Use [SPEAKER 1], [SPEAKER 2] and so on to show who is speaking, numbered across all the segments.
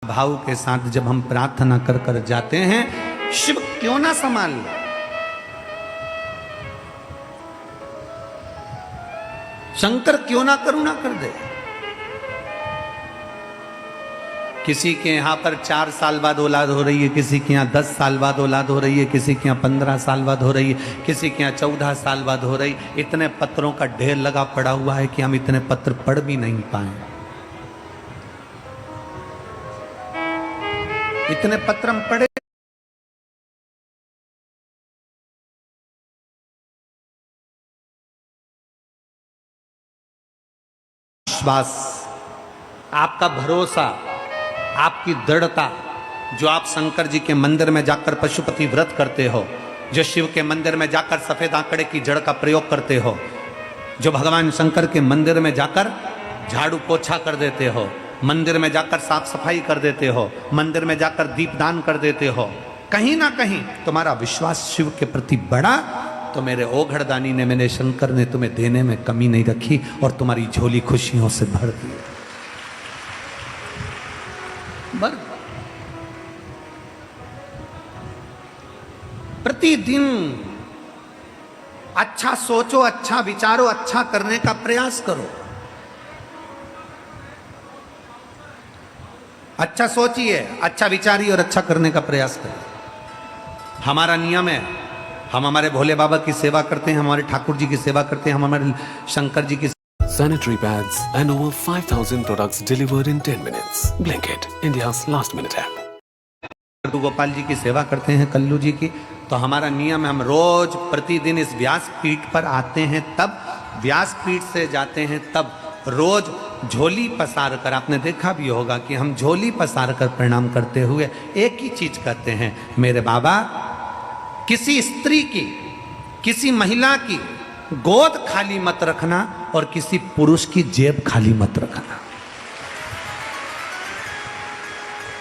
[SPEAKER 1] भाव के साथ जब हम प्रार्थना कर कर जाते हैं, शिव क्यों ना संभाल ले। शंकर क्यों ना करुणा कर दे। किसी के यहां पर 4 साल बाद औलाद हो रही है, किसी के यहां 10 साल बाद औलाद हो रही है, किसी के यहां 15 साल बाद हो रही है, किसी के यहां 14 साल बाद हो रही। इतने पत्रों का ढेर लगा पड़ा हुआ है कि हम इतने पत्र पढ़ भी नहीं पाए। इतने पत्र हम पढ़े। विश्वास, आपका भरोसा, आपकी दृढ़ता, जो आप शंकर जी के मंदिर में जाकर पशुपति व्रत करते हो, जो शिव के मंदिर में जाकर सफेद आंकड़े की जड़ का प्रयोग करते हो, जो भगवान शंकर के मंदिर में जाकर झाड़ू पोछा कर देते हो, मंदिर में जाकर साफ सफाई कर देते हो, मंदिर में जाकर दीपदान कर देते हो, कहीं ना कहीं तुम्हारा विश्वास शिव के प्रति बढ़ा, तो मेरे ओघड़दानी ने, मेरे शंकर ने तुम्हें देने में कमी नहीं रखी और तुम्हारी झोली खुशियों से भर दी। प्रतिदिन अच्छा सोचो, अच्छा विचारो, अच्छा करने का प्रयास करो। अच्छा सोचिए, अच्छा विचारिए और अच्छा करने का प्रयास करिए। हमारा नियम है, हम हमारे भोले बाबा की सेवा करते हैं, हमारे ठाकुर जी की सेवा करते हैं, हम हमारे शंकर जी की।
[SPEAKER 2] Sanitary pads and over 5,000 products delivered in 10 minutes. Blinkit, India's last minute app.
[SPEAKER 1] Gopal ji की सेवा करते हैं, कल्लू जी की। तो हमारा नियम है, हम रोज प्रतिदिन इस व्यासपीठ पर आते हैं, तब व्यासपीठ से जाते हैं, तब रोज झोली पसार कर, आपने देखा भी होगा कि हम झोली पसार कर प्रणाम करते हुए एक ही चीज कहते हैं, मेरे बाबा किसी स्त्री की, किसी महिला की गोद खाली मत रखना और किसी पुरुष की जेब खाली मत रखना।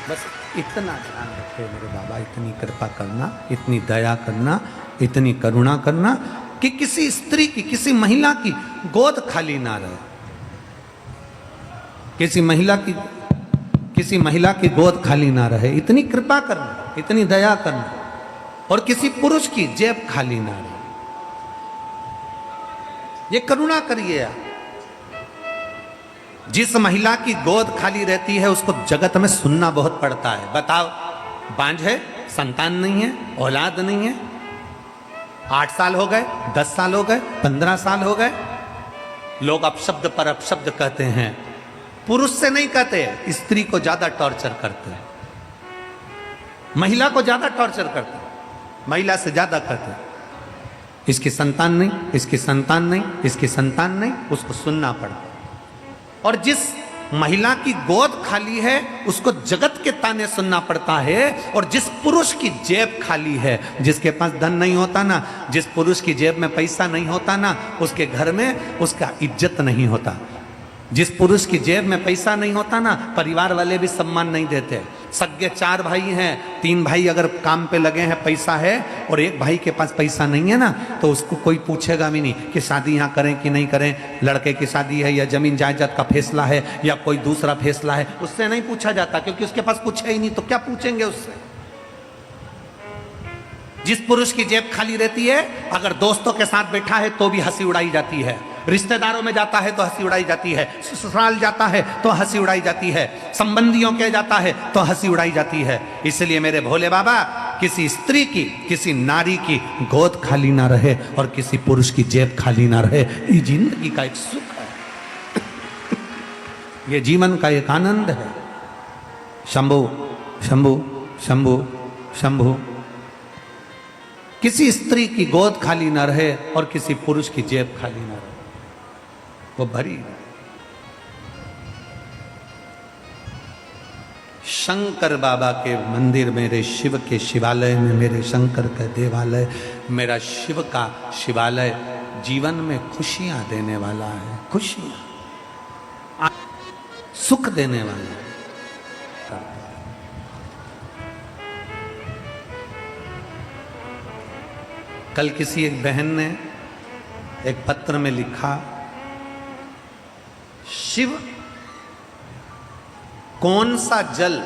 [SPEAKER 1] बस इतना ध्यान रखे मेरे बाबा, इतनी कृपा करना, इतनी दया करना, इतनी करुणा करना कि किसी स्त्री की, किसी महिला की गोद खाली ना रहे, किसी महिला की गोद खाली ना रहे, इतनी कृपा करना, इतनी दया करना, और किसी पुरुष की जेब खाली ना रहे। ये करुणा करिए आप। जिस महिला की गोद खाली रहती है उसको जगत में सुनना बहुत पड़ता है। बताओ, बांझ है, संतान नहीं है, औलाद नहीं है, 8 साल हो गए, 10 साल हो गए, 15 साल हो गए, लोग अपशब्द पर अपशब्द कहते हैं। पुरुष से नहीं कहते, स्त्री को ज्यादा टॉर्चर करते हैं, महिला को ज्यादा टॉर्चर करते हैं, महिला से ज्यादा कहते हैं, इसकी संतान नहीं, इसकी संतान नहीं, इसकी संतान नहीं, उसको सुनना पड़ता। और जिस महिला की गोद खाली है उसको जगत के ताने सुनना पड़ता है, और जिस पुरुष की जेब खाली है, जिसके पास धन नहीं होता ना, जिस पुरुष की जेब में पैसा नहीं होता ना, उसके घर में उसका इज्जत नहीं होता। जिस पुरुष की जेब में पैसा नहीं होता ना, परिवार वाले भी सम्मान नहीं देते। सगे 4 भाई हैं, 3 भाई अगर काम पे लगे हैं, पैसा है, और एक भाई के पास पैसा नहीं है ना, तो उसको कोई पूछेगा भी नहीं कि शादी यहाँ करें कि नहीं करें, लड़के की शादी है या जमीन जायदाद का फैसला है या कोई दूसरा फैसला है, उससे नहीं पूछा जाता, क्योंकि उसके पास कुछ है ही नहीं, तो क्या पूछेंगे उससे। जिस पुरुष की जेब खाली रहती है, अगर दोस्तों के साथ बैठा है तो भी हंसी उड़ाई जाती है, रिश्तेदारों में जाता है तो हंसी उड़ाई जाती है, ससुराल जाता है तो हंसी उड़ाई जाती है, संबंधियों के जाता है तो हंसी उड़ाई जाती है। इसलिए मेरे भोले बाबा, किसी स्त्री की, किसी नारी की गोद खाली ना रहे और किसी पुरुष की जेब खाली ना रहे। ये जिंदगी का एक सुख है, ये जीवन का एक आनंद है। शंभु शंभु शंभु शंभु। किसी स्त्री की गोद खाली ना रहे और किसी पुरुष की जेब खाली ना रहे, वो भरी। शंकर बाबा के मंदिर, मेरे शिव के शिवालय में, मेरे शंकर का देवालय, मेरा शिव का शिवालय जीवन में खुशियां देने वाला है, खुशियां, सुख देने वाला है। कल किसी एक बहन ने एक पत्र में लिखा, शिव कौन सा जल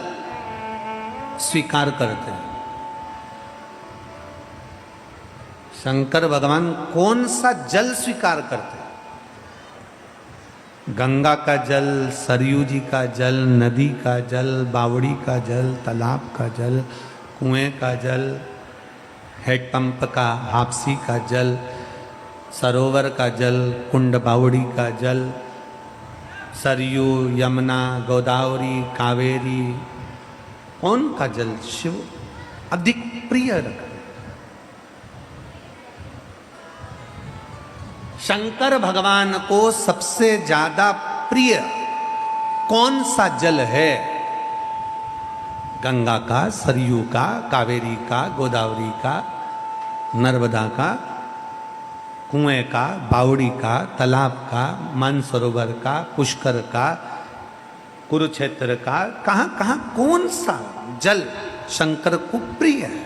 [SPEAKER 1] स्वीकार करते हैं? शंकर भगवान कौन सा जल स्वीकार करते हैं? गंगा का जल, सरयू जी का जल, नदी का जल, बावड़ी का जल, तालाब का जल, कुएं का जल, हेडपंप का, हापसी का जल, सरोवर का जल, कुंड बावड़ी का जल, सरयू, यमुना, गोदावरी, कावेरी, कौन का जल शिव अधिक प्रिय रखते? शंकर भगवान को सबसे ज्यादा प्रिय कौन सा जल है? गंगा का, सरयू का, कावेरी का, गोदावरी का, नर्मदा का, कुएं का, बावड़ी का, तालाब का, मानसरोवर का, पुष्कर का, कुरुक्षेत्र का, कहां कहां कौन सा जल शंकर को प्रिय है?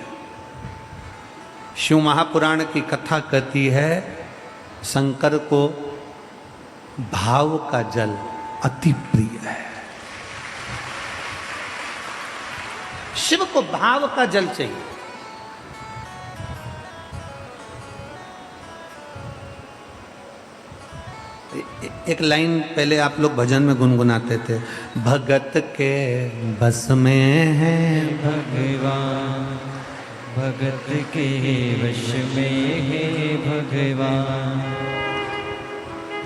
[SPEAKER 1] शिव महापुराण की कथा कहती है शंकर को भाव का जल अति प्रिय है। शिव को भाव का जल चाहिए। एक लाइन पहले आप लोग भजन में गुनगुनाते थे, भगत के बस में है
[SPEAKER 3] भगवान, भगत के वश में है भगवान,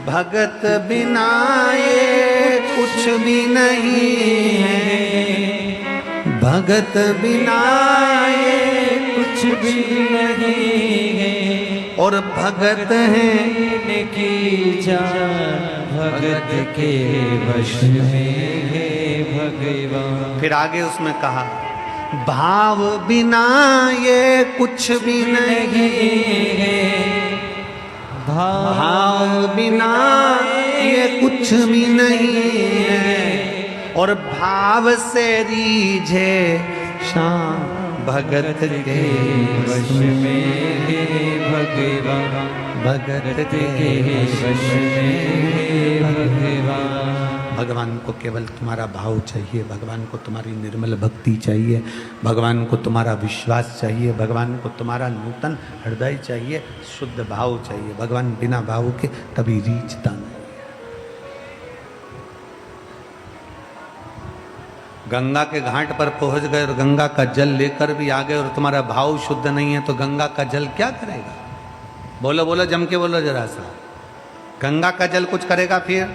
[SPEAKER 1] भगत बिना ये कुछ भी नहीं है, भगत बिना ये
[SPEAKER 3] कुछ भी नहीं है,
[SPEAKER 1] और भगत है
[SPEAKER 3] की जान, भगत के वश में है भगवान।
[SPEAKER 1] फिर आगे उसमें कहा भाव बिना ये कुछ भी नहीं है, भाव बिना ये कुछ भी नहीं है, और भाव से रीझे शाम भगत के
[SPEAKER 3] वश में है भगवान,
[SPEAKER 1] भगत
[SPEAKER 3] के वश में है भगवान।
[SPEAKER 1] भगवान को केवल तुम्हारा भाव चाहिए, भगवान को तुम्हारी निर्मल भक्ति चाहिए, भगवान को तुम्हारा विश्वास चाहिए, भगवान को तुम्हारा नूतन हृदय चाहिए, शुद्ध भाव चाहिए। भगवान बिना भाव के कभी रीझता नहीं है। गंगा के घाट पर पहुंच गए और गंगा का जल लेकर भी आ गए और तुम्हारा भाव शुद्ध नहीं है तो गंगा का जल क्या करेगा? बोलो बोलो, जम के बोलो जरा सा। गंगा का जल कुछ करेगा? फिर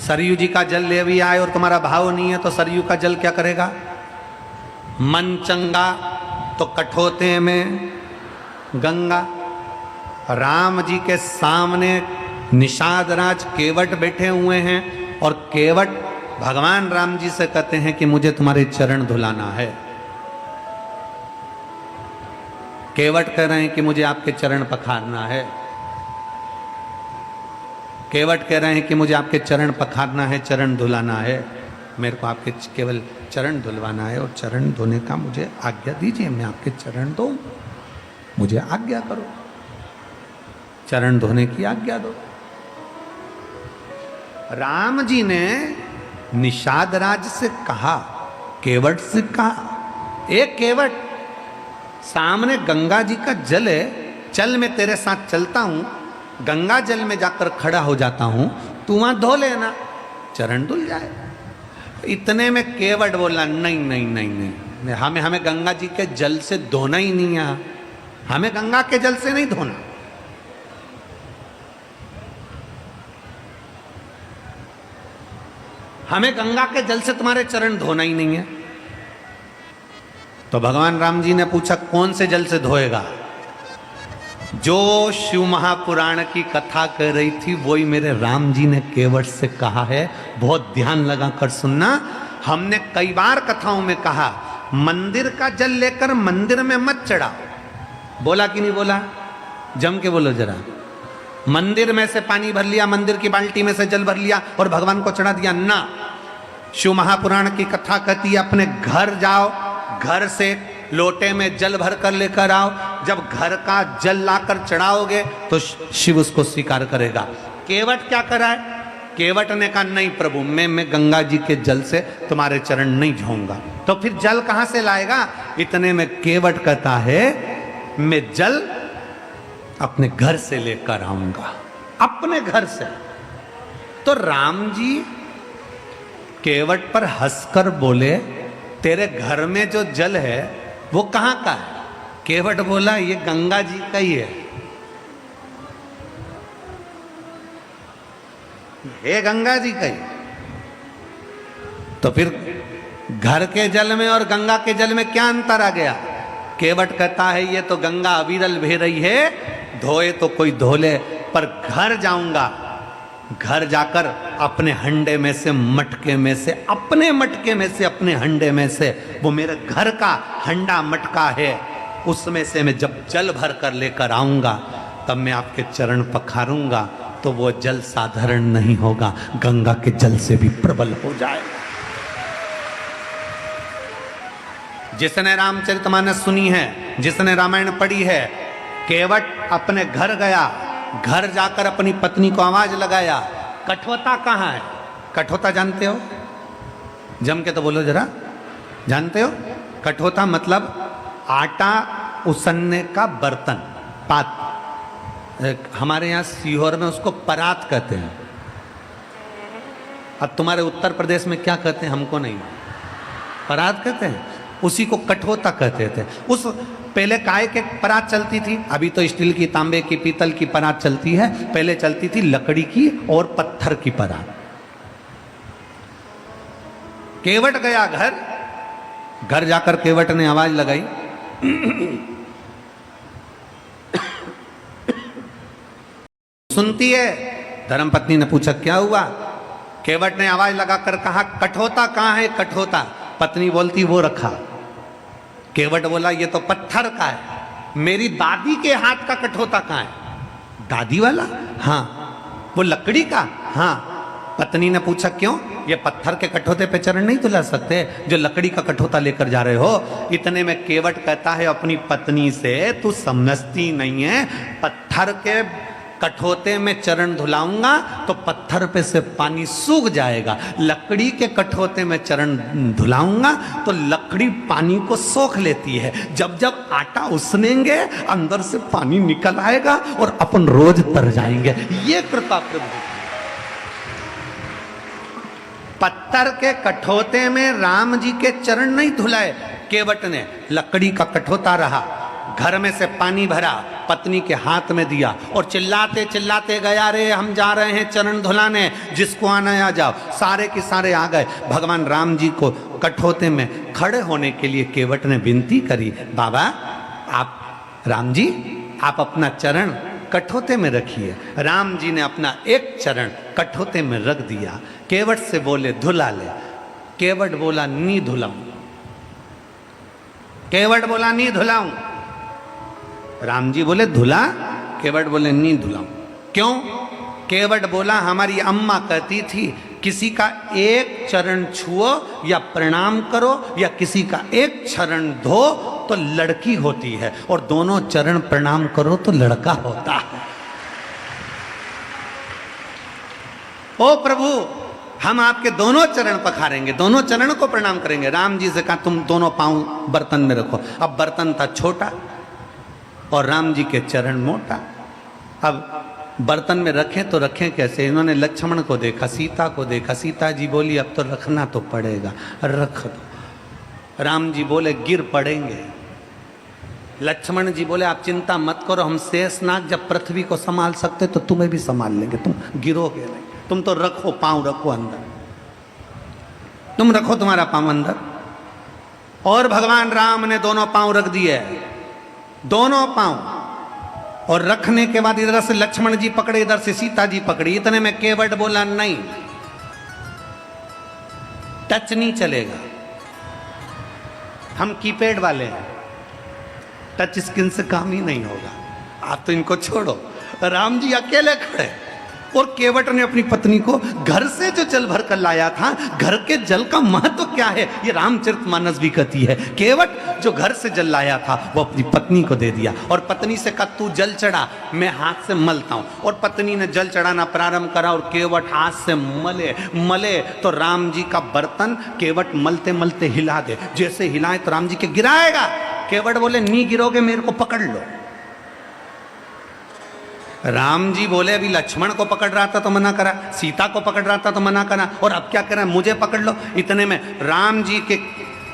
[SPEAKER 1] सरयू जी का जल ले भी आए और तुम्हारा भाव नहीं है तो सरयू का जल क्या करेगा? मन चंगा तो कठोते में गंगा। राम जी के सामने निषाद राज केवट बैठे हुए हैं और केवट भगवान राम जी से कहते हैं कि मुझे तुम्हारे चरण धुलाना है। केवट कह रहे हैं कि मुझे आपके चरण पखारना है। केवट कह रहे हैं कि मुझे आपके चरण पखारना है, चरण धुलाना है। मेरे को आपके केवल चरण धुलवाना है और चरण धोने का मुझे आज्ञा दीजिए, मैं आपके चरण दूं, मुझे आज्ञा करो, चरण धोने की आज्ञा दो। राम जी ने निषाद राज से कहा, केवट से कहा, एक केवट सामने गंगा जी का जल है, चल मैं तेरे साथ चलता हूं, गंगा जल में जाकर खड़ा हो जाता हूं, तू वहां धो लेना, चरण धुल जाए। इतने में केवट बोला नहीं नहीं नहीं नहीं, हमें गंगा जी के जल से धोना ही नहीं है, हमें गंगा के जल से नहीं धोना। हमें गंगा के जल से तुम्हारे चरण धोना ही नहीं है। तो भगवान राम जी ने पूछा कौन से जल से धोएगा? जो शिव महापुराण की कथा कर रही थी वही मेरे राम जी ने केवट से कहा है। बहुत ध्यान लगाकर सुनना। हमने कई बार कथाओं में कहा मंदिर का जल लेकर मंदिर में मत चढ़ाओ। बोला कि नहीं बोला? जम के बोलो जरा। मंदिर में से पानी भर लिया, मंदिर की बाल्टी में से जल भर लिया और भगवान को चढ़ा दिया ना। शिव महापुराण की कथा कहती है अपने घर जाओ, घर से लोटे में जल भर कर लेकर आओ। जब घर का जल लाकर चढ़ाओगे तो शिव उसको स्वीकार करेगा। केवट क्या करा है? केवट ने कहा नहीं प्रभु, मैं गंगा जी के जल से तुम्हारे चरण नहीं छूऊंगा। तो फिर जल कहां से लाएगा? इतने में केवट कहता है मैं जल अपने घर से लेकर आऊंगा, अपने घर से। तो राम जी केवट पर हंसकर बोले तेरे घर में जो जल है वो कहां का है? केवट बोला ये गंगा जी का ही है। ये गंगा जी का ही। तो फिर घर के जल में और गंगा के जल में क्या अंतर आ गया? केवट कहता है ये तो गंगा अविरल बह रही है, धोए तो कोई धो ले, पर घर जाऊंगा, घर जाकर अपने हंडे में से, मटके में से, अपने मटके में से, अपने हंडे में से, वो मेरे घर का हंडा मटका है, उसमें से मैं जब जल भर कर लेकर आऊंगा तब मैं आपके चरण पखारूंगा, तो वो जल साधारण नहीं होगा, गंगा के जल से भी प्रबल हो जाएगा। जिसने रामचरितमानस सुनी है, जिसने रामायण पढ़ी है, केवट अपने घर गया, घर जाकर अपनी पत्नी को आवाज लगाया, कठोता कहाँ है? कठोता जानते हो? जम के तो बोलो जरा, जानते हो? कठोता मतलब आटा उसनने का बर्तन, पात। हमारे यहाँ सीहोर में उसको परात कहते हैं। अब तुम्हारे उत्तर प्रदेश में क्या कहते हैं हमको नहीं, परात कहते हैं, उसी को कठोता कहते थे। उस पहले काय के परात चलती थी, अभी तो स्टील की, तांबे की, पीतल की परात चलती है, पहले चलती थी लकड़ी की और पत्थर की परात। केवट गया घर, घर जाकर केवट ने आवाज लगाई, सुनती है? धर्मपत्नी ने पूछा क्या हुआ? केवट ने आवाज लगाकर कहा कठोता कहाँ है? कठोता। पत्नी बोलती वो रखा। केवट बोला ये तो पत्थर का है, मेरी दादी के हाथ का कठोता कहाँ है? दादी वाला? हाँ। वो लकड़ी का? हाँ। पत्नी ने पूछा क्यों? ये पत्थर के कठोते पे चरण नहीं धुला सकते जो लकड़ी का कठोता लेकर जा रहे हो? इतने में केवट कहता है अपनी पत्नी से तू समझती नहीं है, पत्थर के कठोते में चरण धुलाऊंगा तो पत्थर पे से पानी सूख जाएगा, लकड़ी के कठोते में चरण धुलाऊंगा तो लकड़ी पानी को सोख लेती है, जब जब आटा उसनेंगे अंदर से पानी निकल आएगा और अपन रोज तर जाएंगे। ये कृपा प्रभु। पत्थर के कठोते में राम जी के चरण नहीं धुलाए केवट ने, लकड़ी का कठोता रहा, घर में से पानी भरा, पत्नी के हाथ में दिया और चिल्लाते चिल्लाते गया, रे हम जा रहे हैं चरण धुलाने, जिसको आना आ जाओ। सारे के सारे आ गए। भगवान राम जी को कठोते में खड़े होने के लिए केवट ने विनती करी, बाबा आप, राम जी आप अपना चरण कठोते में रखिए। राम जी ने अपना एक चरण कठोते में रख दिया। केवट से बोले धुला ले। केवट बोला नहीं धुलाऊं। केवट बोला नहीं धुलाऊं। राम जी बोले धुला? केवट बोले नहीं धुलाऊं। क्यों? केवट बोला हमारी अम्मा कहती थी किसी का एक चरण छुओ या प्रणाम करो या किसी का एक चरण धो तो लड़की होती है, और दोनों चरण प्रणाम करो तो लड़का होता है। ओ प्रभु हम आपके दोनों चरण पखारेंगे, दोनों चरण को प्रणाम करेंगे। राम जी से कहा तुम दोनों पांव बर्तन में रखो। अब बर्तन था छोटा और राम जी के चरण मोटा। अब बर्तन में रखें तो रखें कैसे? इन्होंने लक्ष्मण को देखा, सीता को देखा। सीता जी बोली अब तो रखना तो पड़ेगा, रख दो। राम जी बोले गिर पड़ेंगे। लक्ष्मण जी बोले आप चिंता मत करो, हम शेषनाग जब पृथ्वी को संभाल सकते तो तुम्हें भी संभाल लेंगे, तुम गिरोगे नहीं। तुम तो रखो, पांव रखो अंदर, तुम रखो तुम्हारा पांव अंदर। और भगवान राम ने दोनों पांव रख दिए, दोनों पांव। और रखने के बाद इधर से लक्ष्मण जी पकड़े, इधर से सीता जी पकड़ी। इतने में केवट बोला नहीं, टच नहीं चलेगा, हम कीपैड वाले हैं, टच स्क्रीन से काम ही नहीं होगा, आप तो इनको छोड़ो। राम जी अकेले खड़े, और केवट ने अपनी पत्नी को घर से जो जल भर कर लाया था, घर के जल का महत्व क्या है ये रामचरितमानस भी कहती है। केवट जो घर से जल लाया था वो अपनी पत्नी को दे दिया और पत्नी से कहा तू जल चढ़ा, मैं हाथ से मलता हूं। और पत्नी ने जल चढ़ाना प्रारंभ करा और केवट हाथ से मले तो राम जी का बर्तन केवट मलते मलते हिला दे। जैसे हिलाए तो राम जी के गिराएगा, केवट बोले नहीं गिरोगे, मेरे को पकड़ लो। राम जी बोले अभी लक्ष्मण को पकड़ रहा था तो मना करा, सीता को पकड़ रहा था तो मना करा, और अब क्या कह रहा है मुझे पकड़ लो। इतने में राम जी के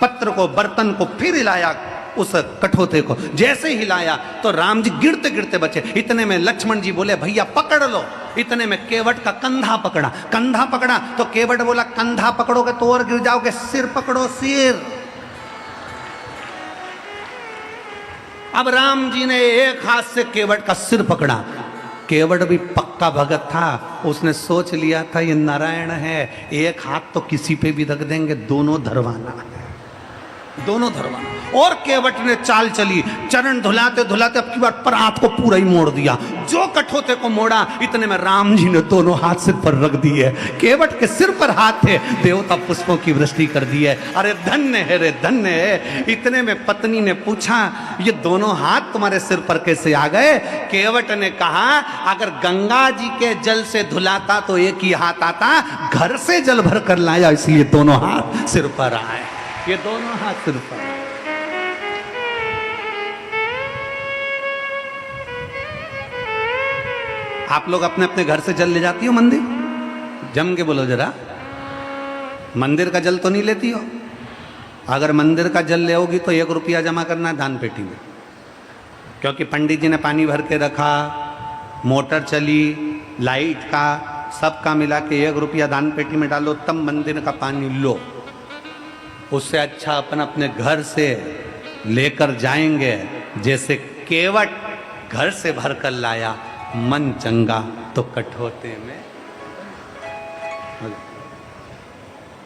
[SPEAKER 1] पत्र को, बर्तन को फिर हिलाया, उस कठोते को जैसे हिलाया तो राम जी गिरते गिरते बचे। इतने में लक्ष्मण जी बोले भैया पकड़ लो। इतने में केवट का कंधा पकड़ा तो केवट बोला कंधा पकड़ोगे तो और गिर जाओगे, सिर पकड़ो सिर। अब राम जी ने एक हाथ से केवट का सिर पकड़ा। केवट भी पक्का भगत था, उसने सोच लिया था ये नारायण है, एक हाथ तो किसी पे भी रख देंगे, दोनों धरवाना है, दोनों धरवाना। और केवट ने चाल चली, चरण धुलाते धुलाते अब की बार पर हाथ को पूरा ही मोड़ दिया। जो कठोते को मोड़ा इतने में राम जी ने दोनों हाथ सिर पर रख दिए। केवट के सिर पर हाथ थे, देवता पुष्पों की वृष्टि कर दी है। अरे धन्य है रे धन्य है। इतने में पत्नी ने पूछा ये दोनों हाथ तुम्हारे सिर पर कैसे आ गए? केवट ने कहा अगर गंगा जी के जल से धुलाता तो एक ही हाथ आता, घर से जल भर कर लाया इसलिए दोनों हाथ सिर पर आए। ये दोनों हाथ सिर पर। आप लोग अपने अपने घर से जल ले जाती हो मंदिर? जम के बोलो जरा, मंदिर का जल तो नहीं लेती हो? अगर मंदिर का जल ले होगी तो 1 रुपया जमा करना है दान पेटी में, क्योंकि पंडित जी ने पानी भर के रखा, मोटर चली, लाइट का सबका मिला के 1 रुपया दान पेटी में डालो, तब मंदिर का पानी लो। उससे अच्छा अपन अपने घर से लेकर जाएंगे। जैसे केवट घर से भर कर लाया, मन चंगा तो कठोते में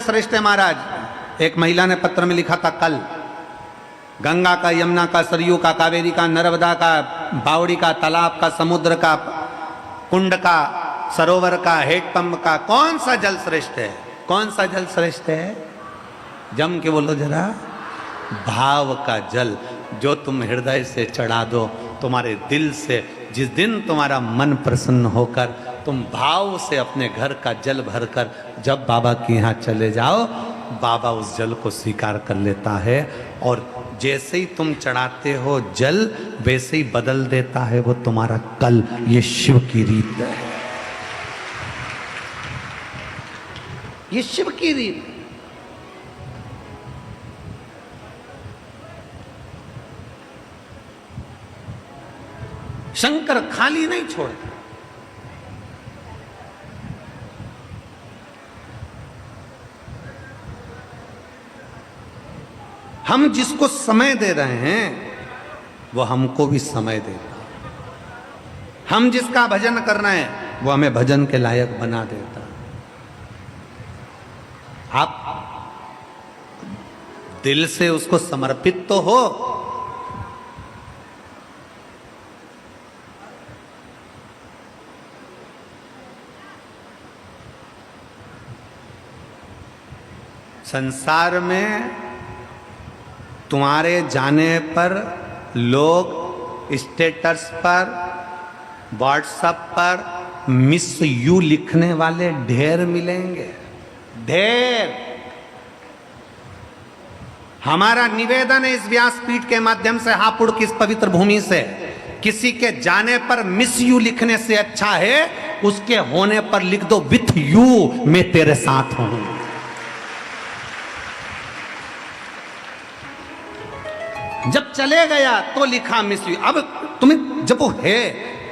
[SPEAKER 1] श्रेष्ठ है। महाराज एक महिला ने पत्र में लिखा था कल, गंगा का, यमुना का, सरयू का, कावेरी का, नर्मदा का, बावड़ी का, तालाब का, समुद्र का, कुंड का, सरोवर का, हेडपंप का, कौन सा जल श्रेष्ठ है? कौन सा जल श्रेष्ठ है? जम के बोलो जरा, भाव का जल जो तुम हृदय से चढ़ा दो, तुम्हारे दिल से। जिस दिन तुम्हारा मन प्रसन्न होकर तुम भाव से अपने घर का जल भरकर जब बाबा के यहाँ चले जाओ, बाबा उस जल को स्वीकार कर लेता है और जैसे ही तुम चढ़ाते हो जल वैसे ही बदल देता है वो तुम्हारा कल। ये शिव की रीत है, ये शिव की रीत। शंकर खाली नहीं छोड़ते। हम जिसको समय दे रहे हैं वो हमको भी समय देता। हम जिसका भजन करना है वो हमें भजन के लायक बना देता। आप दिल से उसको समर्पित तो हो। संसार में तुम्हारे जाने पर लोग स्टेटस पर, व्हाट्सएप पर मिस यू लिखने वाले ढेर मिलेंगे, ढेर। हमारा निवेदन है इस व्यासपीठ के माध्यम से, हापुड़ की इस पवित्र भूमि से, किसी के जाने पर मिस यू लिखने से अच्छा है उसके होने पर लिख दो विथ यू मैं तेरे साथ हूं। जब चले गया तो लिखा मिस यू। अब तुम्हें जब वो है,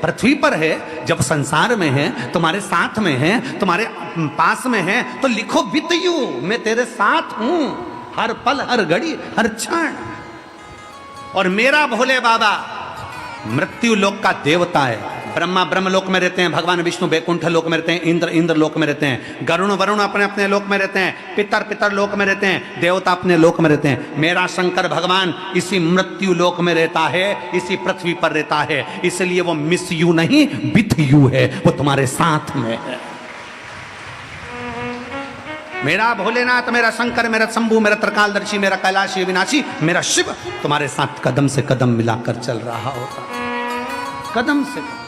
[SPEAKER 1] पृथ्वी पर है, जब संसार में है, तुम्हारे साथ में है, तुम्हारे पास में है, तो लिखो विथ यू मैं तेरे साथ हूं हर पल, हर घड़ी, हर क्षण। और मेरा भोले बाबा मृत्यु लोक का देवता है। ब्रह्मा ब्रह्म लोक में रहते हैं, भगवान विष्णु बैकुंठ लोक में रहते हैं, इंद्र इंद्र लोक में रहते हैं, गरुण वरुण अपने अपने लोक में रहते हैं, पितर पितर लोक में रहते हैं, देवता अपने लोक में रहते हैं। मेरा शंकर भगवान इसी मृत्यु लोक में रहता है, इसी पृथ्वी पर रहता है। इसलिए वो मिस यू नहीं, विथ यू है, वो तुम्हारे साथ में है। मेरा भोलेनाथ, मेरा शंकर, मेरा शंभू, मेरा त्रिकालदर्शी, मेरा कैलाशी विनाशी, मेरा शिव तुम्हारे साथ कदम से कदम मिलाकर चल रहा होता, कदम से कदम।